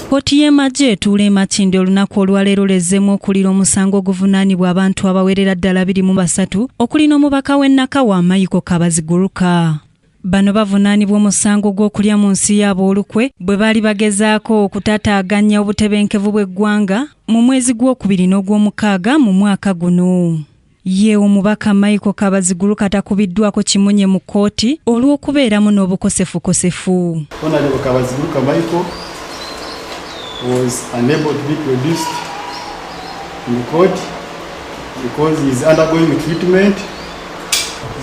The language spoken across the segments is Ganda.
Kkooti y'emagye etuula e Makindye olunaku olwaleero lezzemu okulira omusango oguvunaanibwa abantu abawerera ddala 23 okuli n'omubaka w'ennaka wa Michael Kabaziguruka. Bano bavunaanibwa omusango gw'okulya mu nsi yaabwe olukwe bwe baali bagezaako okutataaganya obutebenkevu bw'eggwanga mu mwezi gw'okubiri n'ogw'omukaaga mu mwaka guno. Ye omubaka Michael Kabaziguruka takubiddwako kimunye mu kkooti olw'okubeeramu n'obukosefukosefu. Honorable Kabaziguruka Michael was unable to be produced in court because he is undergoing treatment,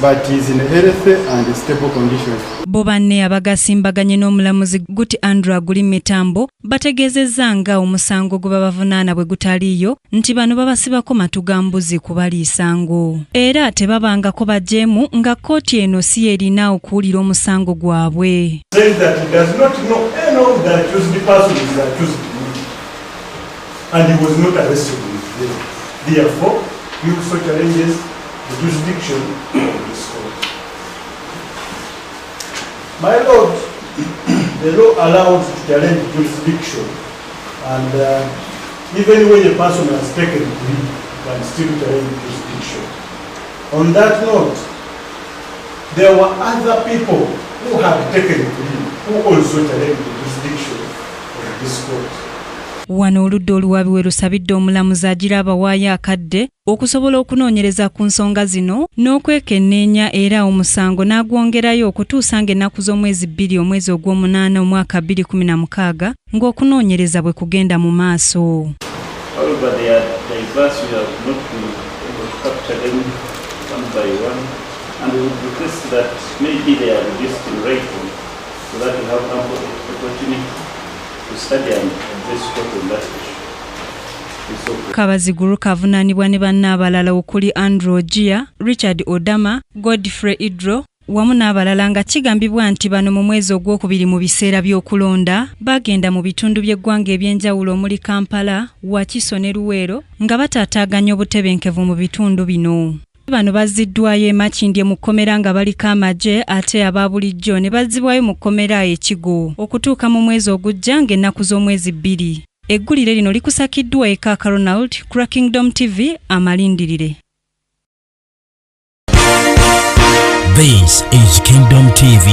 but he is in a healthy and stable condition. Bo banne abagasimbaganye n'omulamuzi Guti Andrew Aguli Mitambo bategeezezza nga omusango gwe babavunaana bwe gutaliiyo nti bano babasibako matu ga mbuzi kubaliisango. Era tebabangako bajeemu nga kkooti eno si erina okuwulira omusango gwabwe. And he was not arrested. Therefore, he also challenges the jurisdiction of this court. My Lord, the law allows to challenge jurisdiction, and even when a person has taken a plea, can still challenge jurisdiction. On that note, there were other people who had taken a plea who also challenged the jurisdiction of this court. Wano oludda oluwaabi we lusabidde omulamuzi agira abawaayo akadde okusobola okunoonyereza ku nsonga zino n'okwekenneenya era omusango n'agwongerayo okutuusa ng'ennaku z'omwezi 2 omwezi ogw'omunaana omwaka 2016 ng'okunoonyereza bwe kugenda mu maaso. Kabaziguruka avunaanibwa ne banne abalala okuli Andrew Ogia, Richard Odama, Godfrey Idro wamu n'abalala nga kigambibwa nti bano mu mwezi ogwokubiri mu biseera by'okulonda bagenda mu bitundu by'eggwanga eby'enjawulo omuli Kampala, Wakiso ne Luweero nga bataataaganya obutebenkevu mu bitundu bino. Bano bazziddwayo e Makindye mu kkomera nga baliko amagye ate aba bulijjo ne bazzibwayo mu kkomera ekigo okutuuka mu mwezi ogujja ng'ennaku z'omwezi 2. Eggulire lino likusakiddwa eka Ronald ku Kingdom TV amalindirire. This is Kingdom TV.